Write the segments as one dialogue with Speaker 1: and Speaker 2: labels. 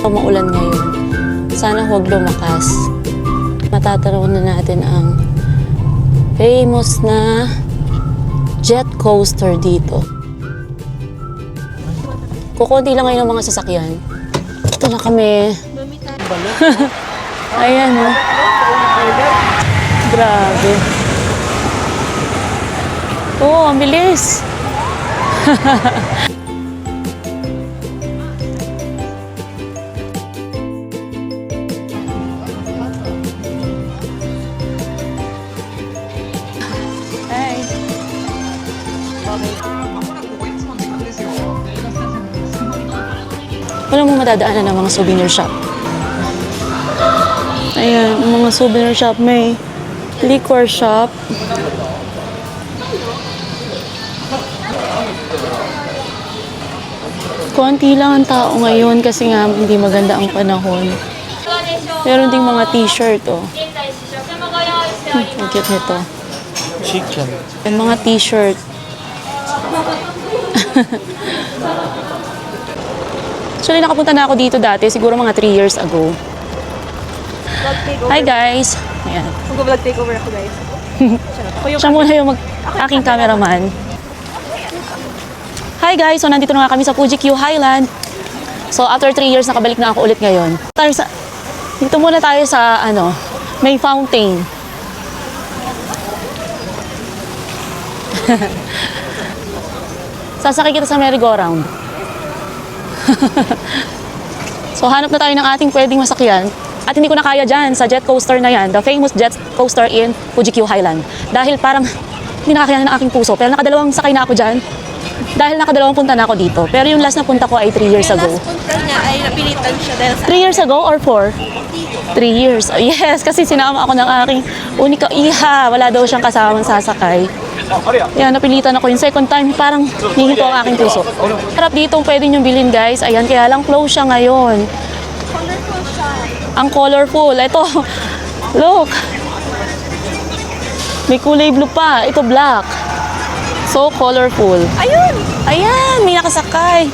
Speaker 1: Maulan ngayon. Sana huwag lumakas. Matatanaw na natin ang famous na jet coaster dito. Kukunti lang ngayon ang mga sasakyan. Ito na kami. Ayan o. Grabe. Oo, ang bilis. Hi. Wala mong madadaanan ng mga souvenir shop. Ayan, ang mga souvenir shop. May liquor shop. Konti lang ang tao ngayon kasi nga hindi maganda ang panahon. Meron ding mga t-shirt, oh. Ang cute nito.
Speaker 2: Chicken.
Speaker 1: Yung mga t-shirt. Actually, nakapunta na ako dito dati, siguro mga 3 years ago. Hi guys! Ayan.
Speaker 3: Mag-vlog takeover ako, guys.
Speaker 1: Siya muna yung aking cameraman. Hi guys! So, nandito na nga kami sa Fuji Q Highland. So, after 3 years, nakabalik na ako ulit ngayon. Dito muna tayo sa, may fountain. Sasakay kita sa merry-go-round. So, hanap na tayo ng ating pwedeng masakyan. At hindi ko na kaya dyan sa jet coaster na yan, the famous jet coaster in Fuji Q Highland. Dahil parang hindi nakakaya ng aking puso. Pero nakadalawang sakay na ako dyan. Dahil nakadalawang punta na ako dito. Pero yung last na punta ko ay 3 years ago.
Speaker 3: Last punta niya ay napilitan siya dahil sa...
Speaker 1: 3 years ago or 4? 3 years. Oh, yes, kasi sinama ako ng aking unika iha. Wala daw siyang kasamang sasakay. Yan, napilitan ako yung second time. Parang hihinto ang aking puso. Harap dito pwede nyo bilhin guys. Ayan, kaya lang close siya ngayon.
Speaker 3: Colorful siya.
Speaker 1: Ang colorful. Ito, look. May kulay blue pa. Ito black. So colorful.
Speaker 3: Ayun!
Speaker 1: Ayan, may nakasakay.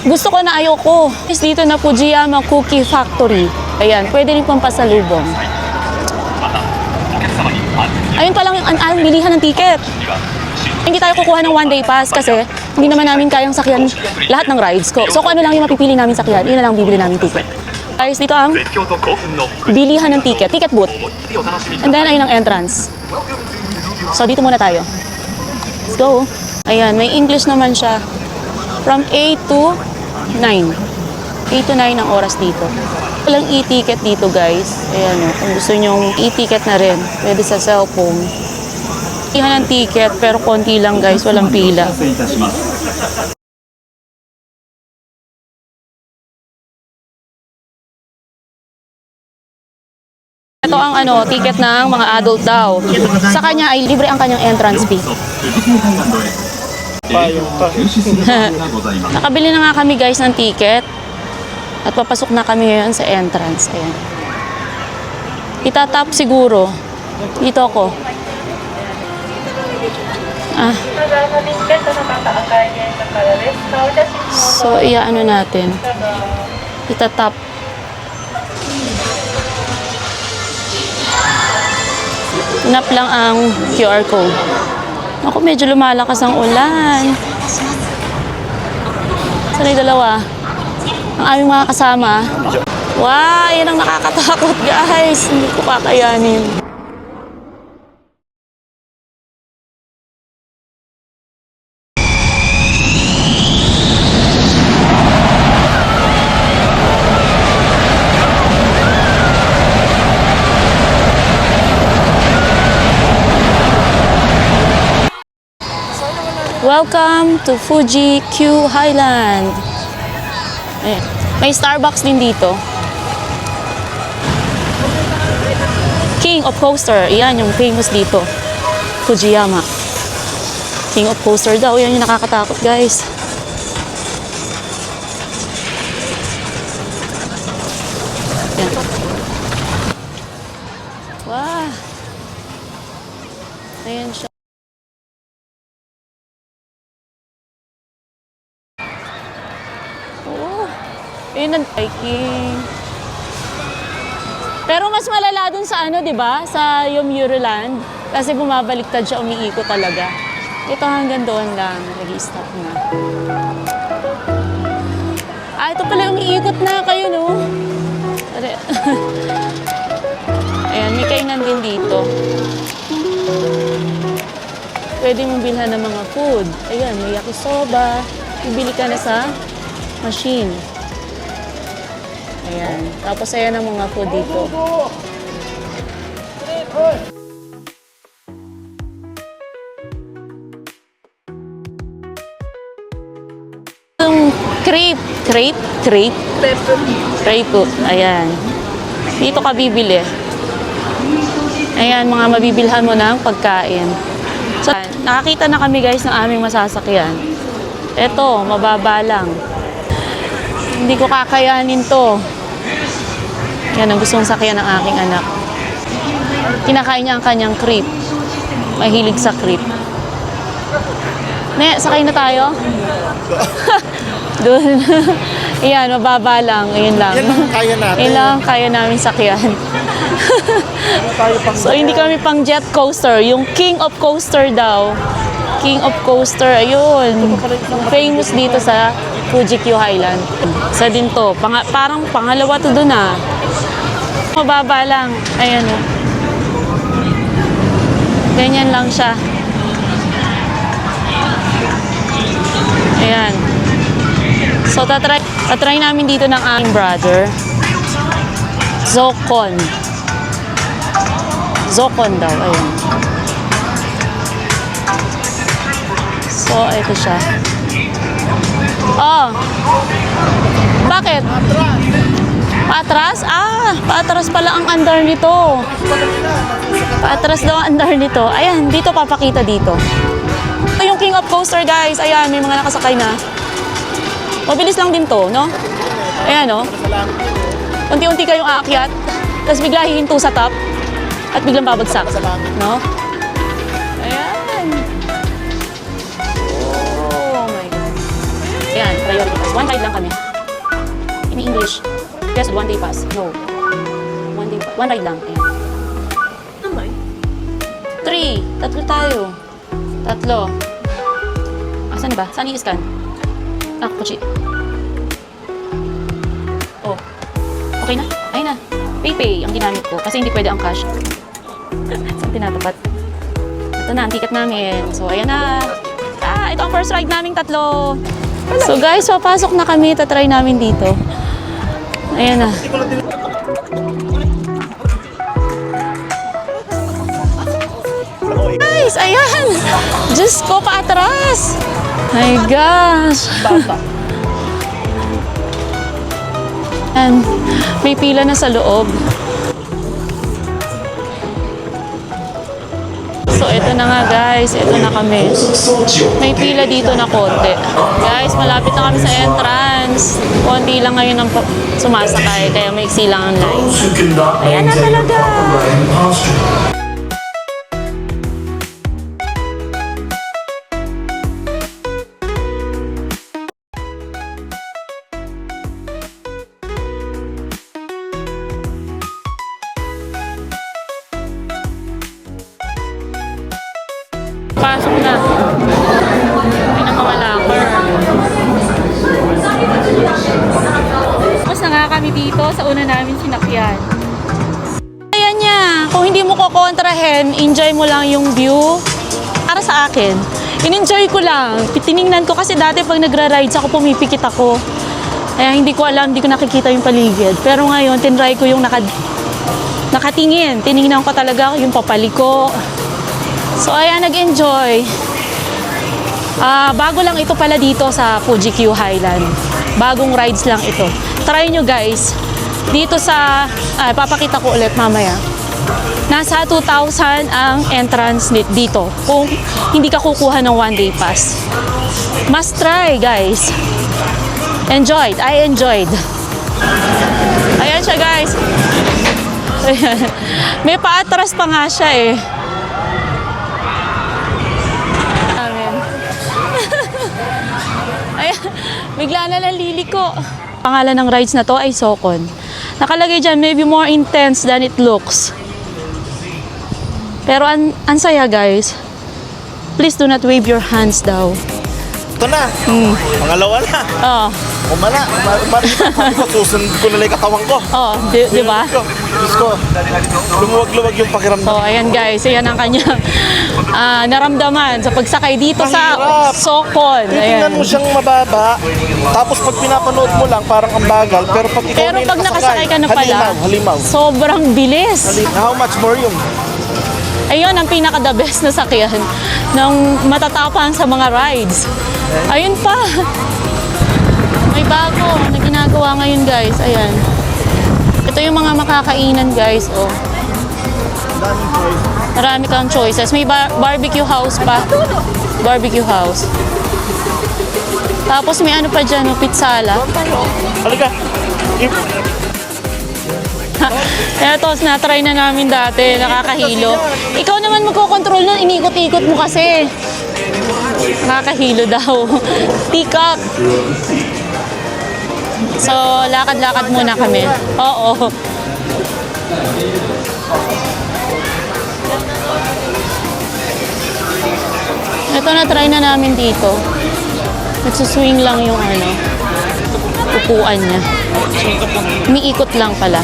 Speaker 1: Gusto ko na ayoko. Dito na Fujiyama Cookie Factory. Ayan, pwede rin pang pasalubong. Ayun pa lang ang bilihan ng ticket. Hindi tayo kukuha ng one day pass kasi hindi naman namin kayang sakyan lahat ng rides ko. So kung ano lang yung mapipili namin sakyan, yun na lang bibili namin ticket. Guys, dito ang bilihan ng ticket, ticket booth. And then ayun ang entrance. So dito muna tayo. Let's go. Ayan, may English naman siya. From 8 to 9. 8 to 9 ang oras dito. Walang e-ticket dito guys. Ayan o, kung gusto nyong e-ticket na rin, pwede sa cellphone. Ihan ng ticket pero konti lang guys, walang pila. Ito ang ticket ng mga adult daw. Sa kanya ay libre ang kanyang entrance fee. Nakabili na nga kami guys ng ticket. At papasok na kami ngayon sa entrance. Ayan. Itatap siguro. Dito ako. So, iaano natin. Itatap. Tinap lang ang QR code. Ako, medyo lumalakas ang ulan. Saan yung dalawa? Ang aming mga kasama. Wow, yan ang nakakatakot guys. Hindi ko kakayanin. Welcome to Fuji Q Highland. Ayan. May Starbucks din dito. King of Coaster. Iyan yung famous dito. Fujiyama. King of Coaster daw. Yan yung nakakatakot guys. Yan. Wow. Ayan siya. Ayun ganda ng hiking. Pero mas malala dun sa ano, di ba? Sa Yomuruland. Kasi bumabaliktad siya, umiikot talaga. Ito hanggang doon lang. Nag-i-stop na. Ito pala umiikot na kayo, no? Ayan, may kainan din dito. Pwede mong bilhan ng mga food. Ayan, may yakisoba. Bibili ka na sa machine. Ayan. Tapos ayan ang mga food dito. Yung crepe. Ayan. Dito ka bibili. Ayan, mga mabibilhan mo ng pagkain. So, nakakita na kami guys ng aming masasakyan. Eto, mababa lang. Hindi ko kakayanin to. Yan ang gustong sakyan ng aking anak. Kinakain niya ang kanyang crepe. Mahilig sa crepe. Ne, sakay na tayo? Doon. Ayan, mababa lang. Ayun lang.
Speaker 2: Yan ang kaya natin.
Speaker 1: Yan lang ang kaya namin sakyan. So, hindi kami pang jet coaster. Yung King of Coaster daw. King of Coaster, ayun. Famous dito sa Fuji Q Highland. Isa din to. Parang pangalawa to dun ah. Mababa lang. Ayan o. Ganyan lang siya. Ayan. So, tatry namin dito ng aking brother. Zocon. Zocon daw. Ayan. So, ito siya. Oh. Bakit? Paatras? Ah, paatras pala ang andar nito. Paatras daw ang andar nito. Ayan, dito papakita dito. Ito yung King of Coaster, guys. Ayan, may mga nakasakay na. Mabilis lang din to, no? Ayan, no? Unti-unti kayong aakyat, tapos bigla hihinto sa top, at biglang babagsak, no? Ayan. Oh my God. Ayan, priority pass. One ride lang kami. In English. Yes, one day pass. No. One ride lang. Ayan.
Speaker 3: Naman.
Speaker 1: 3. Tatlo tayo. Tatlo. Asan ba? Saan i-scan? Ah, kuchi. Oh. Okay na? Ayun na. PayPay ang ginamit ko kasi hindi pwede ang cash. Saan tinatapat? Ito na, ang ticket namin. So, ayan na. Ah, ito ang first ride naming tatlo. So, guys, papasok na kami. Tatry namin dito. Ayan na. Guys, ayan! Diyos ko, paatras! My gosh! And may pila na sa loob. So, ito na nga guys. Ito na kami. May pila dito na konti. Guys, malapit na kami sa entrance. Konti lang ngayon ang sumasakay. Kaya may iksi lang ang line. Ayan na talaga! Pasok na. Pinakamalaker. Tapos na nga kami dito sa una namin sinakyan. Ayan niya. Kung hindi mo kukontrahin, enjoy mo lang yung view. Para sa akin, in-enjoy ko lang. Tiningnan ko kasi dati pag nagra-rides ako, pumipikit ako. Kaya hindi ko alam, hindi ko nakikita yung paligid. Pero ngayon, tinry ko yung nakatingin. Tiningnan ko talaga yung papaliko. So, ayan, nag-enjoy. Bago lang ito pala dito sa Fuji Q Highland. Bagong rides lang ito. Try nyo guys. Dito sa, papakita ko ulit mamaya. Nasa 2,000 ang entrance dito. Kung hindi ka kukuha ng one day pass. Must try guys. Enjoyed. I enjoyed. Ayan siya guys. May paatras pa nga siya eh. Ayan, bigla na lang liliko. Pangalan ng rides na to ay Sokon. Nakalagay dyan, maybe more intense than it looks. Pero ang saya guys. Please do not wave your hands daw.
Speaker 2: Ito na. Pangalawa na.
Speaker 1: Oh,
Speaker 2: Kumala. Marita. Sabi ko, susunod ko na lang yung katawan ko.
Speaker 1: oh, di ba?
Speaker 2: Diyos ko. Lumuwag-luwag yung pakiramdam.
Speaker 1: So, ayan guys, ayan ang kanyang naramdaman sa pagsakay dito sa
Speaker 2: Mahirap.
Speaker 1: Sokon.
Speaker 2: Tingnan
Speaker 1: Ayan.
Speaker 2: mo siyang mababa. Tapos pag pinapanood mo lang, parang ang bagal. Pero pag ikaw
Speaker 1: Pero
Speaker 2: na yung
Speaker 1: pag nakasakay ka na pala,
Speaker 2: halimaw.
Speaker 1: sobrang bilis.
Speaker 2: How much more yun?
Speaker 1: Ayun ang pinaka-the best na sakyan ng matatapang sa mga rides. Ayun pa. May bago na ginagawa ngayon guys. Ayan. Ito yung mga makakainan guys. Oh. Marami kang choices. May barbecue house pa. Barbecue house. Tapos may ano pa dyan, oh, pizzala.
Speaker 2: Halika.
Speaker 1: Eto, na-try na namin dati, nakakahilo. Ikaw naman magkocontrol nun, iniikot-ikot mo kasi. Nakakahilo daw. Tikak. So, lakad-lakad muna kami. Oo. Ito, na-try na namin dito. Nagsuswing lang yung ano, upuan niya. Umiikot lang pala.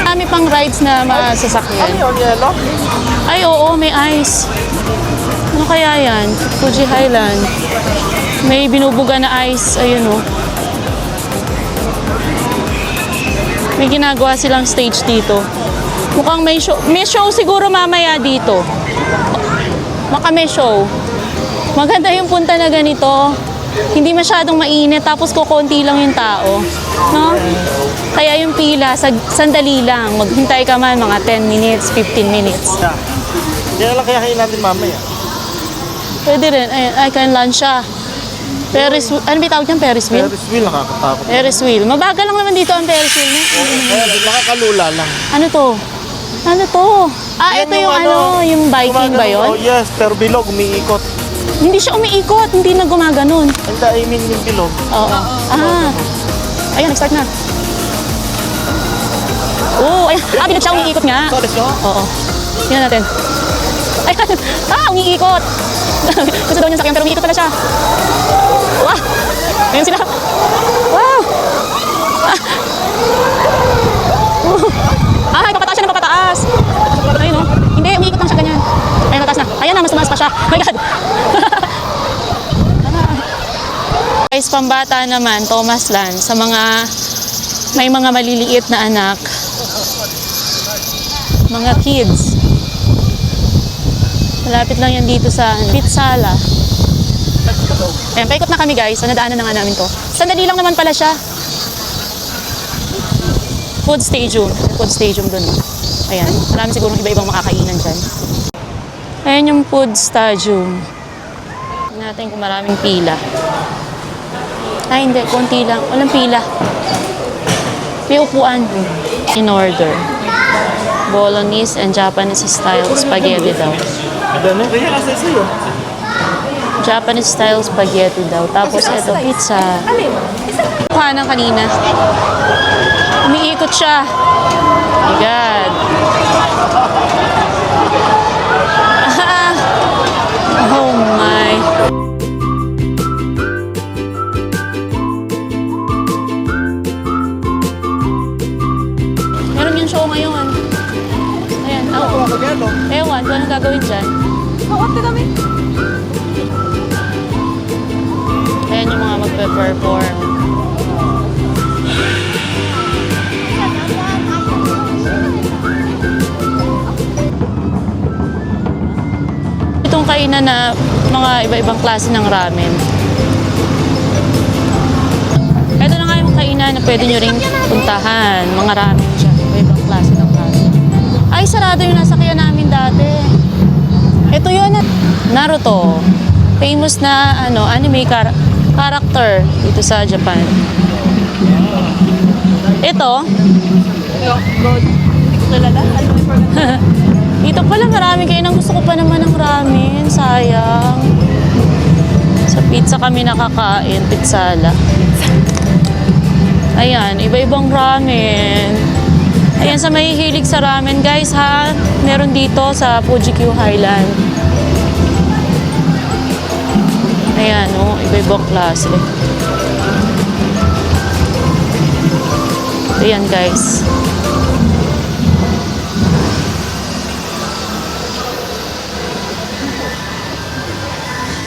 Speaker 1: Marami pang rides na masasakyan.
Speaker 2: Ano yun, yellow?
Speaker 1: Ay, oo, may ice. Ano kaya yan? Fuji Highland. May binubuga na ice. Ayun, oh. May ginagawa silang stage dito. Mukhang may show. May show siguro mamaya dito. Baka may show. Maganda yung punta na ganito. Hindi masyadong mainit, tapos kukunti lang yung tao. No? Kaya yung pila, sandali lang. Maghintay ka man mga 10 minutes, 15 minutes.
Speaker 2: Yan lang kaya kayo natin mamaya.
Speaker 1: Pwede rin. Ay, can lunch siya. Ferris, ano ba tawag niyan? Ferris wheel?
Speaker 2: Ferris wheel, nakakatakot.
Speaker 1: Ferris wheel. Mabagal lang naman dito ang Ferris wheel. No?
Speaker 2: Kaya nakakalula lang.
Speaker 1: Ano to? Ano to? Ah,
Speaker 2: Yan
Speaker 1: ito yung ano, yung biking ba yun?
Speaker 2: Oh yes, pero bilog, umiikot.
Speaker 1: Hindi siya umiikot, hindi na gumaganon.
Speaker 2: Hindi, I mean yung bilog.
Speaker 1: Oo. Ah. Ayan, nag-start na. Oo, ayan. Ah, bilag siya, umiikot nga.
Speaker 2: So, let's go.
Speaker 1: Oo. Tingnan natin. Ayan. Ah, umiikot. Gusto daw niya sakyan, pero umiikot pala siya. Wow. Ayan sila. Wow. Ah, papataas siya ng papataas. Ayun, oh. Hindi, umiikot lang siya ganyan. Ayun, mataas na. Ayan na, mas tumaas pa siya. Oh my God. Guys, pambata naman, Thomas Land, sa mga may mga maliliit na anak, mga kids. Malapit lang yan dito sa Pizzala. Ayan, paikot na kami guys. So, nadaanan na nga namin to. Sandali lang naman pala siya. Food Stadium. Food Stadium dun. Ayan, marami siguro iba-ibang makakainan dyan. Ayan yung Food Stadium. Tingnan natin kung maraming pila. Ay, hindi. Konti lang. Walang pila. May upuan. In order. Bolognese and Japanese style spaghetti daw.
Speaker 2: Ano? Kaya kasi sa'yo.
Speaker 1: Japanese style spaghetti daw. Tapos ito, pizza. Kuha ng kanina. Umiikot siya. Oh my God. Oh my. Meron yung show ngayon. Ayan, ako. Ewan, kung anong gagawin dyan.
Speaker 3: Kaunti kami.
Speaker 1: Ayan yung mga magpe-perform. Itong kainan na mga iba-ibang klase ng ramen. Ito na nga yung kainan na pwede nyo ring puntahan. Mga ramen dyan. Iba-ibang klase ng ramen. Ay, sarado yung nasakyan namin dati. Ito yun. Naruto. Famous na anime character dito sa Japan. Ito.
Speaker 3: Hindi ko kilala. Alam mo, forgot.
Speaker 1: Dito pala marami kayo nang gusto ko pa naman ng ramen. Sayang. Sa pizza kami nakakain, pizzala. Ayan, iba-ibang ramen. Ayan, sa may hilig sa ramen, guys, ha? Meron dito sa Fuji Q Highland. Ayan, oh, iba-ibang klase. Ayan, guys.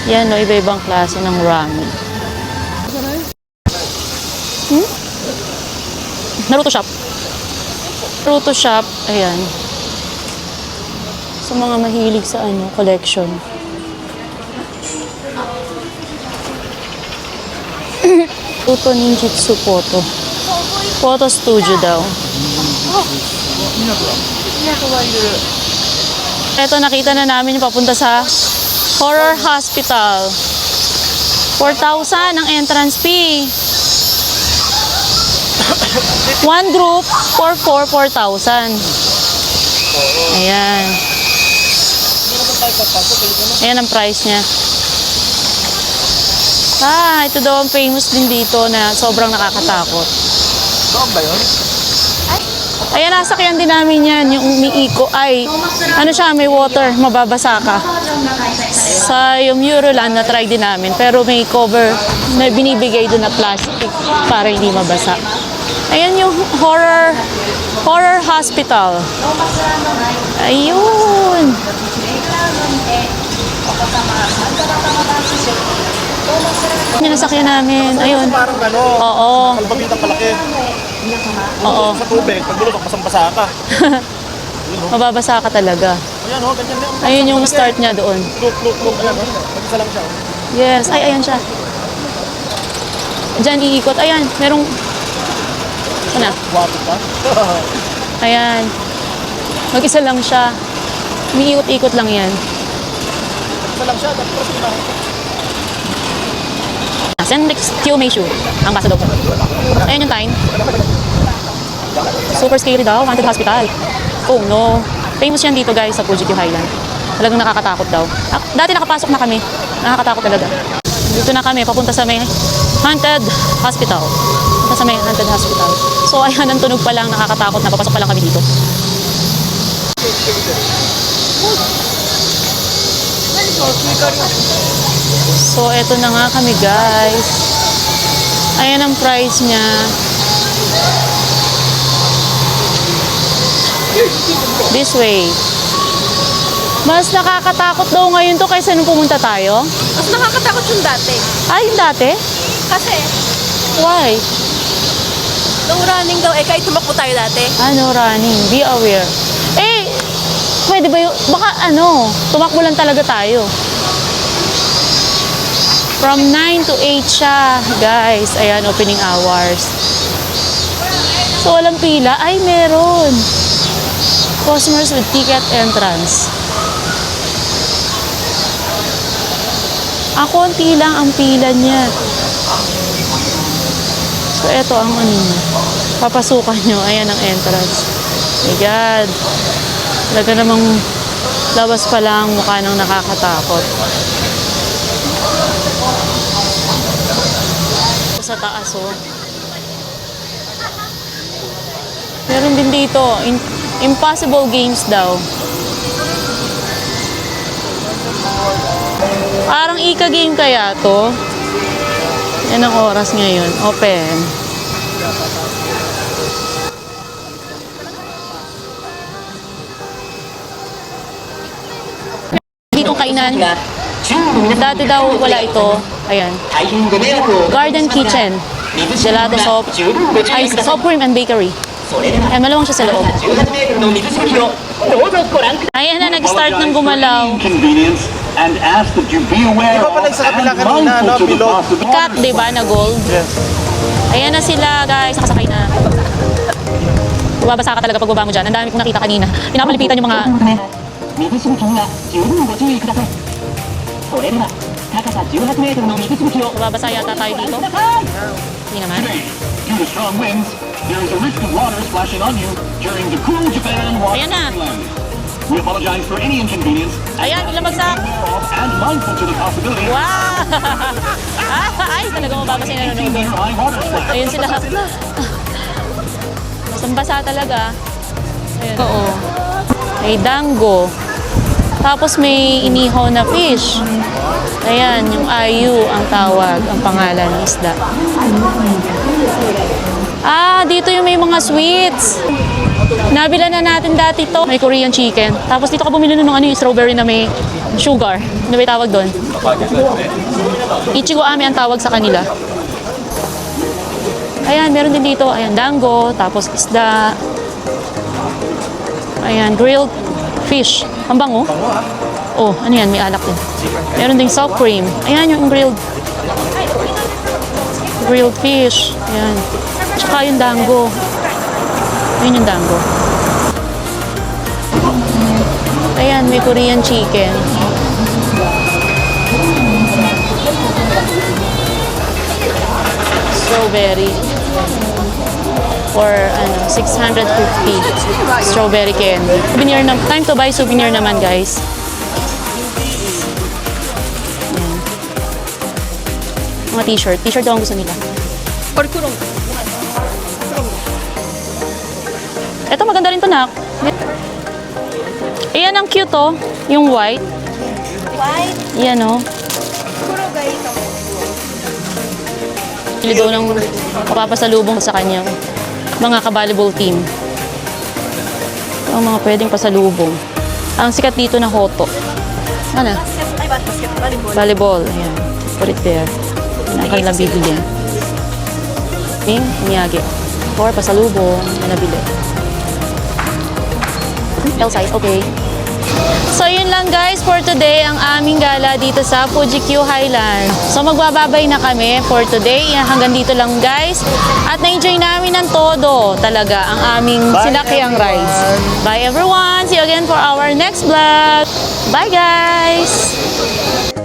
Speaker 1: Yan, no, iba-ibang klase ng ramen. Naruto shop. Naruto shop, ayan. Sa mga mahilig sa ano, collection. Naruto Ninjutsu Photo. Photo studio daw. Ito, nakita na namin yung papunta sa Horror Hospital. 4,000 ang entrance fee. One group, 4,000. Ayan. Ayan ang price niya. Ah, ito daw ang famous din dito na sobrang nakakatakot.
Speaker 2: Saan ba yun?
Speaker 1: Ayan, nasakyan din namin yan, yung umiiko. Ay, ano siya, may water, mababasa ka. Sa yung Euroland na try din namin, pero may cover na binibigay doon na plastic para hindi mabasa. Ayan yung horror hospital. Ayun. Yung nasakyan namin. Ayun.
Speaker 2: Parang ano,
Speaker 1: Oo.
Speaker 2: kalababitang palaki.
Speaker 1: Oo.
Speaker 2: Sa tubig, pag bulok, basang-basa ka.
Speaker 1: Mababasa ka talaga.
Speaker 2: Ayan o, ganyan lang.
Speaker 1: Ayun yung start niya doon.
Speaker 2: Look. Ayan o, mag-isa lang siya.
Speaker 1: Yes. Ay, ayan siya. Diyan iikot. Ayan, merong... Ano?
Speaker 2: Wapo pa.
Speaker 1: Ayan. Mag-isa lang siya. Umiikot-ikot lang yan.
Speaker 2: Isa lang siya, tapos na.
Speaker 1: Sendex Kyomeishu. Ang basa daw po. Ayan yung time. Super scary daw. Haunted hospital. Oh no. Famous yan dito guys sa Fuji Q Highland. Talagang nakakatakot daw. Dati nakapasok na kami. Nakakatakot talaga. Dito na kami. Papunta sa may haunted hospital. Papunta sa may haunted hospital. So ayan, ang tunog pa lang. Nakakatakot na. Papasok pa lang kami dito. So, eto na nga kami, guys. Ayan ang price niya. This way. Mas nakakatakot daw ngayon to kaysa nung pumunta tayo.
Speaker 3: Mas nakakatakot yung dati.
Speaker 1: Ay, yung dati?
Speaker 3: Kasi,
Speaker 1: Why?
Speaker 3: nung running daw, kahit tumakbo tayo dati.
Speaker 1: Ano, running? Be aware. Eh, pwede ba yun? Baka tumakbo lang talaga tayo. From 9 to 8 siya, guys. Ayan, opening hours. So, walang pila. Ay, meron. Customers with ticket entrance. Konti lang ang pila niya. So, eto ang ano niya. Papasukan nyo. Ayan ang entrance. My God. Talaga namang labas pa lang mukha nang nakakatakot. Sa taas, oh. Meron din dito, Impossible Games daw. Parang ika-game kaya to. Yan ang oras ngayon. Open. Dito kainan. Dati daw wala ito. Ayan. Garden Kitchen. Gelato shop. Ay, soft cream and bakery. Ayan, malawang siya sa loob. Ayan na, nag-start ng gumalaw.
Speaker 2: Iba pala yung sa kapila kanina, no? Bilog.
Speaker 1: Cut, di ba, na gold?
Speaker 2: Yes.
Speaker 1: Ayan na sila, guys. Nakasakay na. Babasa ka talaga pag baba mo dyan. Ang dami kong nakita kanina. Pinapalipitan yung mga... Babasa yata tayo dito. Hindi naman.
Speaker 4: Due to strong winds, there is a risk of water splashing on you during the cool Japan water
Speaker 1: Ayan na.
Speaker 4: Land. We apologize for any inconvenience
Speaker 1: Ayan, ilang bagsak.
Speaker 4: and mindful to the possibility
Speaker 1: Wow! Ay, talaga mababa sila nanonood.
Speaker 4: of high water spread.
Speaker 1: Ayun sila. Basa talaga. Ayun. Oo. May dango. Tapos may inihaw na fish. Ayan, yung ayu ang tawag, ang pangalan ng isda. Ah, dito yung may mga sweets. Nabila na natin dati to. May Korean chicken. Tapos dito ka bumili nun ng ano, yung strawberry na may sugar. Ano ba yung tawag doon? Ichigo ame ang tawag sa kanila. Ayan, meron din dito. Ayan, dango. Tapos isda. Ayan, grilled fish. Ang bango. Oh, ano yan? May alak din. Meron ding soft cream. Ayan, yung grilled fish. Ayan. Tsaka yung dango. Ayan yung dango. Ayan, may Korean chicken. Strawberry. For 650 strawberry candy. Souvenir na, time to buy souvenir naman, guys. Ayan. Mga t-shirt. T-shirt daw ang gusto nila.
Speaker 3: Kurkurong.
Speaker 1: Ito maganda rin to, nak. Ayan ang cute, oh. Yung white.
Speaker 3: White.
Speaker 1: Yan, oh.
Speaker 3: Kuro guys.
Speaker 1: Pili daw ng mapapasalubong sa kanyang mga ka-volleyball team. Ito ang mga pwedeng pasalubong. Ang sikat dito na hoto. Ano?
Speaker 3: Ay, basket. Volleyball.
Speaker 1: Volleyball. Ayan. Put it there. Yan ang kanilang bibili. Ping, miyagi. Or pasalubong na nabili. L size, okay. So yun lang guys for today ang aming gala dito sa Fuji Q Highland. So magbababay na kami for today. Hanggang dito lang guys. At na-enjoy namin ng todo talaga ang aming sinakyang rides. Bye everyone! See you again for our next vlog. Bye guys!